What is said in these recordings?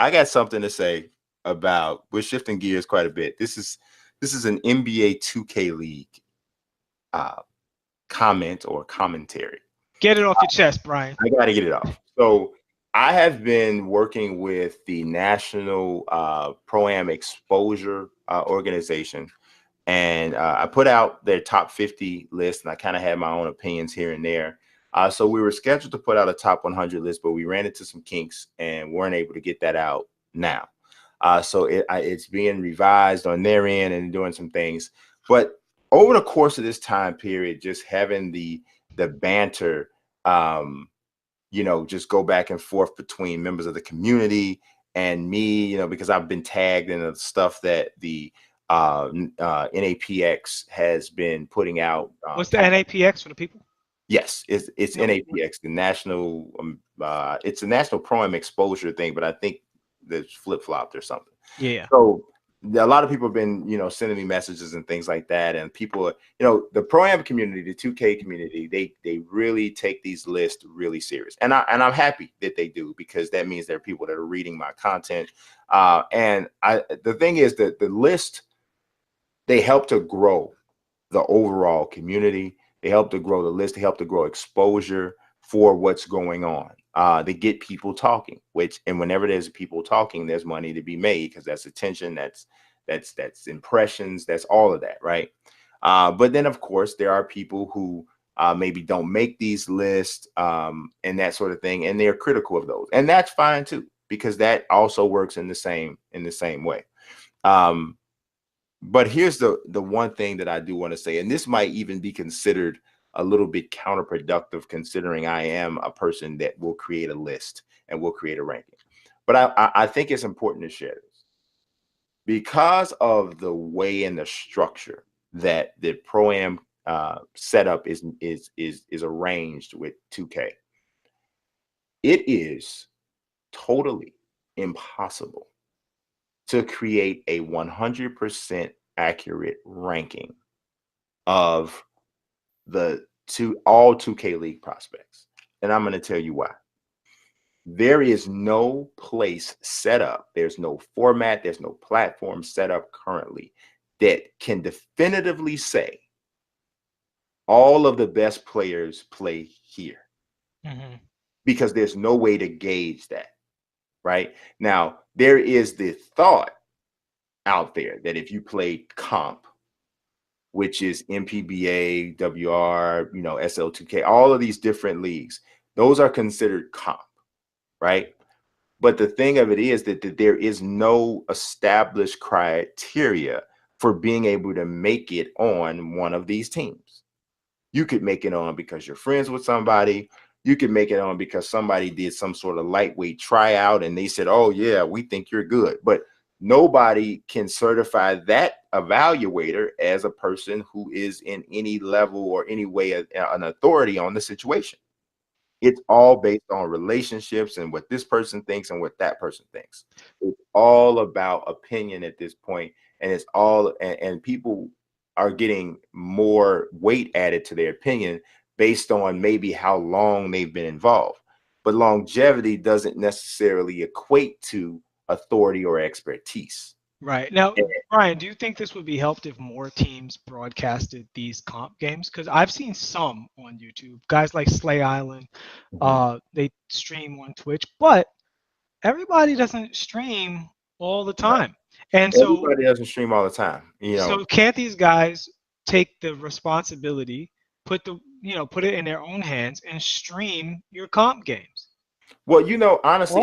I got something to say about. We're shifting gears quite a bit. This is an NBA 2K League comment or commentary. Get it off your chest, Brian. I got to get it off. So I have been working with the National Pro-Am Exposure organization, and I put out their top 50 list, and I kind of had my own opinions here and there. So we were scheduled to put out a top 100 list, but we ran into some kinks and weren't able to get that out now. So it's being revised on their end and doing some things. But over the course of this time period, just having the banter, just go back and forth between members of the community and me, because I've been tagged in the stuff that the NAPX has been putting out. What's the NAPX for the people? Yes, it's NAPX, the national. It's a National Pro-Am Exposure thing, but I think that's flip-flopped or something. Yeah. So a lot of people have been, sending me messages and things like that, and people, the Pro-Am community, the 2K community, they really take these lists really serious, and I'm happy that they do, because that means there are people that are reading my content. And the thing is that the list, they help to grow the overall community. They help to grow the list. They help to grow exposure for what's going on. They get people talking, and whenever there's people talking, there's money to be made, because that's attention, that's impressions, that's all of that, right? But then, of course, there are people who maybe don't make these lists and that sort of thing, and they're critical of those, and that's fine too, because that also works in the same way. But here's the one thing that I do want to say, and this might even be considered a little bit counterproductive, considering I am a person that will create a list and will create a ranking. But I think it's important to share this, because of the way and the structure that the Pro-Am setup is arranged with 2K. It is totally impossible to create a 100% accurate ranking of all 2K League prospects. And I'm going to tell you why. There is no place set up, there's no format, there's no platform set up currently that can definitively say all of the best players play here. Mm-hmm. Because there's no way to gauge that. Right now, there is the thought out there that if you played comp, which is MPBA, WR, SL2K, all of these different leagues, those are considered comp, right? But the thing of it is that there is no established criteria for being able to make it on one of these teams. You could make it on because you're friends with somebody. You can make it on because somebody did some sort of lightweight tryout and they said, oh, yeah, we think you're good. But nobody can certify that evaluator as a person who is in any level or any way an authority on the situation. It's all based on relationships and what this person thinks and what that person thinks. It's all about opinion at this point. And it's all, and people are getting more weight added to their opinion based on maybe how long they've been involved. But longevity doesn't necessarily equate to authority or expertise. Right. Now, Brian, do you think this would be helped if more teams broadcasted these comp games? Because I've seen some on YouTube, guys like Slay Island, they stream on Twitch, but everybody doesn't stream all the time. And so everybody doesn't stream all the time. So can't these guys take the responsibility, put it in their own hands and stream your comp games? Well, honestly,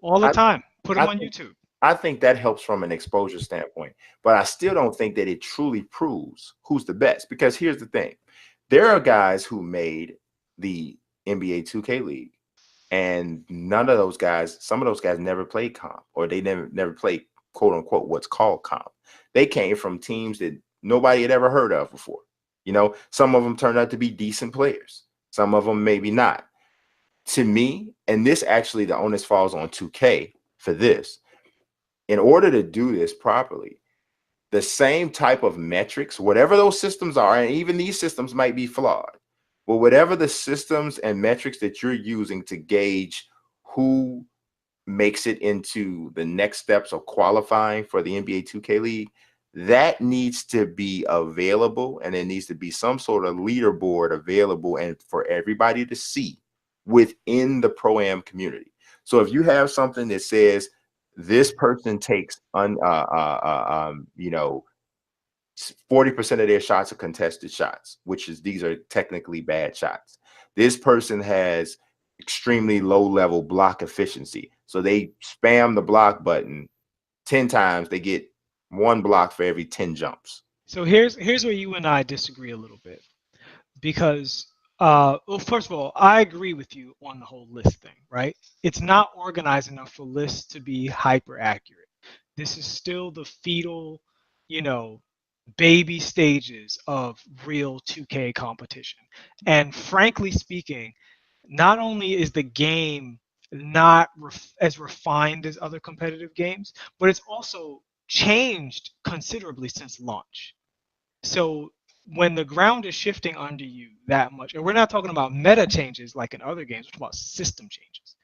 all the time. Put them on YouTube. I think that helps from an exposure standpoint, but I still don't think that it truly proves who's the best, because here's the thing. There are guys who made the NBA 2K League, and some of those guys never played comp, or they never played quote unquote what's called comp. They came from teams that nobody had ever heard of before. Some of them turned out to be decent players. Some of them maybe not. To me, and this actually, the onus falls on 2K for this. In order to do this properly, the same type of metrics, whatever those systems are, and even these systems might be flawed, but whatever the systems and metrics that you're using to gauge who makes it into the next steps of qualifying for the NBA 2K League, that needs to be available, and it needs to be some sort of leaderboard available and for everybody to see within the Pro-Am community. So if you have something that says this person takes 40% of their shots are contested shots, which is, these are technically bad shots. This person has extremely low level block efficiency, so they spam the block button 10 times, they get 1 block for every 10 jumps. So here's where you and I disagree a little bit, because well, first of all, I agree with you on the whole list thing, right? It's not organized enough for lists to be hyper accurate. This is still the fetal, you know, baby stages of real 2K competition. And frankly speaking, not only is the game not as refined as other competitive games, but it's also changed considerably since launch. So when the ground is shifting under you that much, and we're not talking about meta changes like in other games, we're talking about system changes,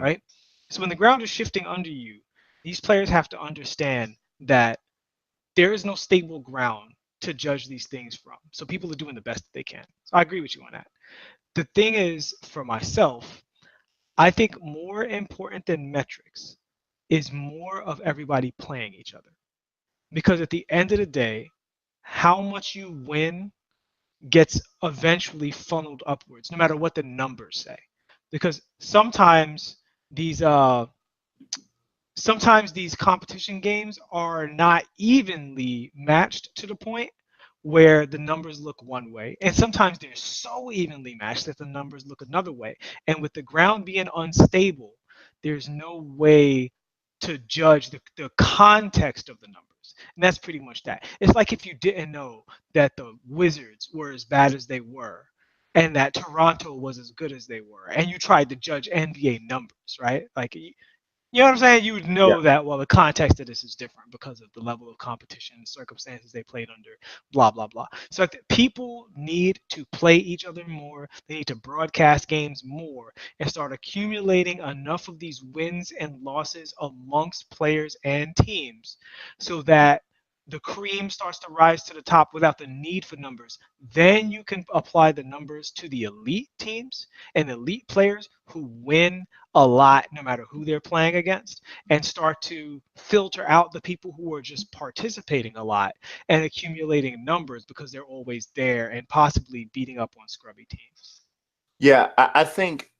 right? So when the ground is shifting under you, these players have to understand that there is no stable ground to judge these things from. So people are doing the best that they can. So I agree with you on that. The thing is, for myself, I think more important than metrics is more of everybody playing each other. Because at the end of the day, how much you win gets eventually funneled upwards, no matter what the numbers say. Because sometimes these competition games are not evenly matched to the point where the numbers look one way, and sometimes they're so evenly matched that the numbers look another way. And with the ground being unstable, there's no way to judge the context of the numbers. And that's pretty much that. It's like if you didn't know that the Wizards were as bad as they were and that Toronto was as good as they were, and you tried to judge NBA numbers, right? Like, you know what I'm saying? You would know that, well, the context of this is different because of the level of competition, the circumstances they played under, blah, blah, blah. So I think people need to play each other more. They need to broadcast games more and start accumulating enough of these wins and losses amongst players and teams so that the cream starts to rise to the top without the need for numbers. Then you can apply the numbers to the elite teams and elite players who win a lot no matter who they're playing against, and start to filter out the people who are just participating a lot and accumulating numbers because they're always there and possibly beating up on scrubby teams. Yeah, I think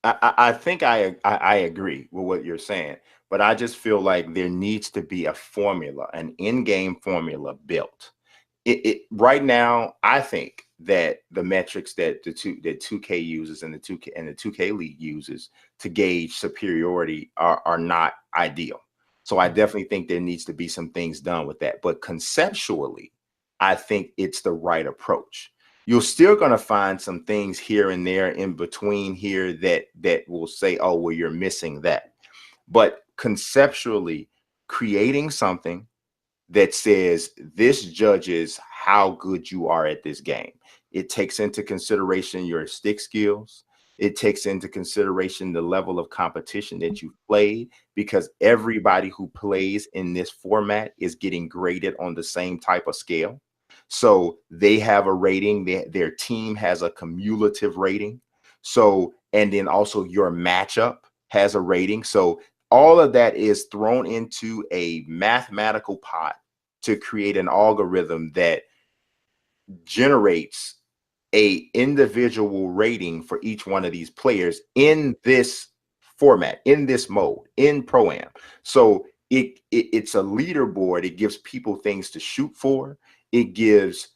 I agree with what you're saying, but I just feel like there needs to be a formula, an in-game formula built. Right now, I think that the metrics that the 2K uses and the 2K League uses to gauge superiority are not ideal. So I definitely think there needs to be some things done with that. But conceptually, I think it's the right approach. You're still going to find some things here and there in between here that will say, oh, well, you're missing that. But conceptually, creating something that says this judges how good you are at this game. It takes into consideration your stick skills. It takes into consideration the level of competition that you've played, because everybody who plays in this format is getting graded on the same type of scale. So they have a rating, their team has a cumulative rating. So, and then also your matchup has a rating. So all of that is thrown into a mathematical pot to create an algorithm that generates a individual rating for each one of these players in this format, in this mode, in Pro-Am. So it's a leaderboard. It gives people things to shoot for. It gives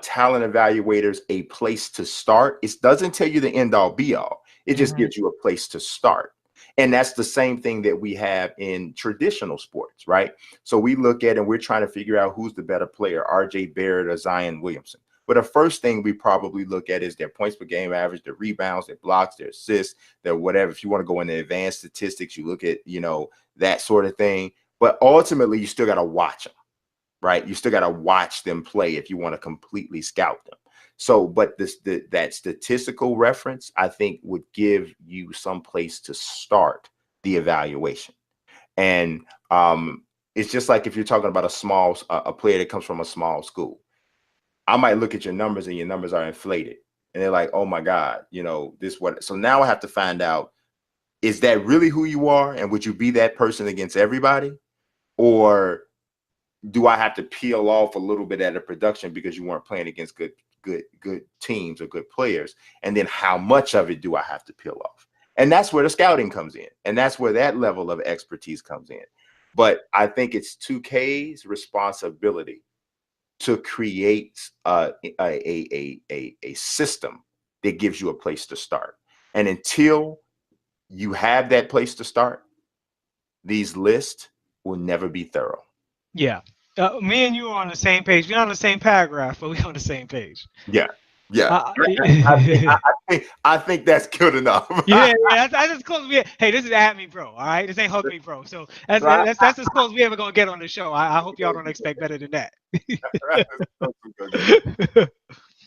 talent evaluators a place to start. It doesn't tell you the end all be all. It just gives you a place to start. And that's the same thing that we have in traditional sports, right? So we look at and we're trying to figure out who's the better player, RJ Barrett or Zion Williamson. But the first thing we probably look at is their points per game average, their rebounds, their blocks, their assists, their whatever. If you want to go into advanced statistics, you look at, that sort of thing. But ultimately, you still got to watch them, right? You still got to watch them play if you want to completely scout them. So, but that statistical reference, I think, would give you some place to start the evaluation. And it's just like if you're talking about a player that comes from a small school. I might look at your numbers and your numbers are inflated. And they're like, oh my God, you know, this what. So now I have to find out, is that really who you are? And would you be that person against everybody? Or do I have to peel off a little bit at a production because you weren't playing against good teams or good players? And then how much of it do I have to peel off? And that's where the scouting comes in. And that's where that level of expertise comes in. But I think it's 2K's responsibility to create a system that gives you a place to start. And until you have that place to start, these lists will never be thorough. Yeah. Me and you are on the same page. We're on the same paragraph, but we're on the same page. Yeah. Yeah. I think that's good enough. Yeah, that's as close as we. Hey, this is at me, bro. All right, this ain't hug me, bro. So that's as close as we ever gonna get on the show. I hope y'all don't expect better than that.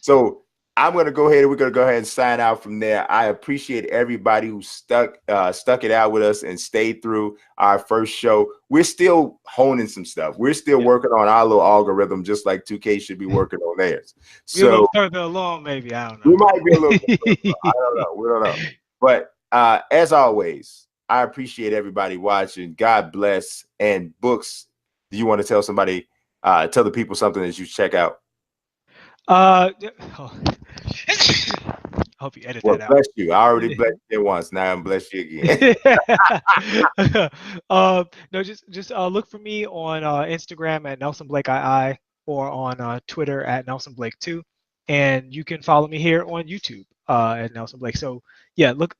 So I'm gonna go ahead and we're gonna go ahead and sign out from there. I appreciate everybody who stuck it out with us and stayed through our first show. We're still honing some stuff. We're still working on our little algorithm, just like 2K should be working on theirs. So we're a little further along, maybe. I don't know. We might be a little bit further. I don't know. We don't know. But as always, I appreciate everybody watching. God bless. And Books, do you want to tell somebody, tell the people something that you check out? Hope you edit that out. Bless you. I already blessed you once. Now I'm bless you again. No, just look for me on Instagram at Nelson Blake II or on Twitter at Nelson Blake 2, and you can follow me here on YouTube at Nelson Blake. So yeah, look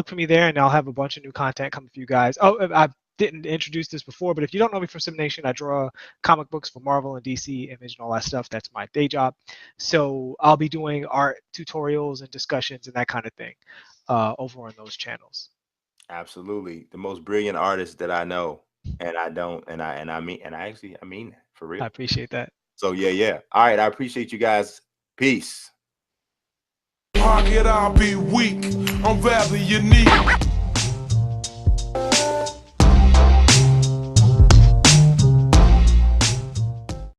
for me there, and I'll have a bunch of new content coming for you guys. Oh, I didn't introduce this before, but if you don't know me from Sim Nation, I draw comic books for Marvel and DC, Image, and all that stuff. That's my day job. So I'll be doing art tutorials and discussions and that kind of thing over on those channels. Absolutely, the most brilliant artist that I know, and I mean that for real. I appreciate that. So yeah. All right, I appreciate you guys. Peace. I'll be weak. I'm rather unique.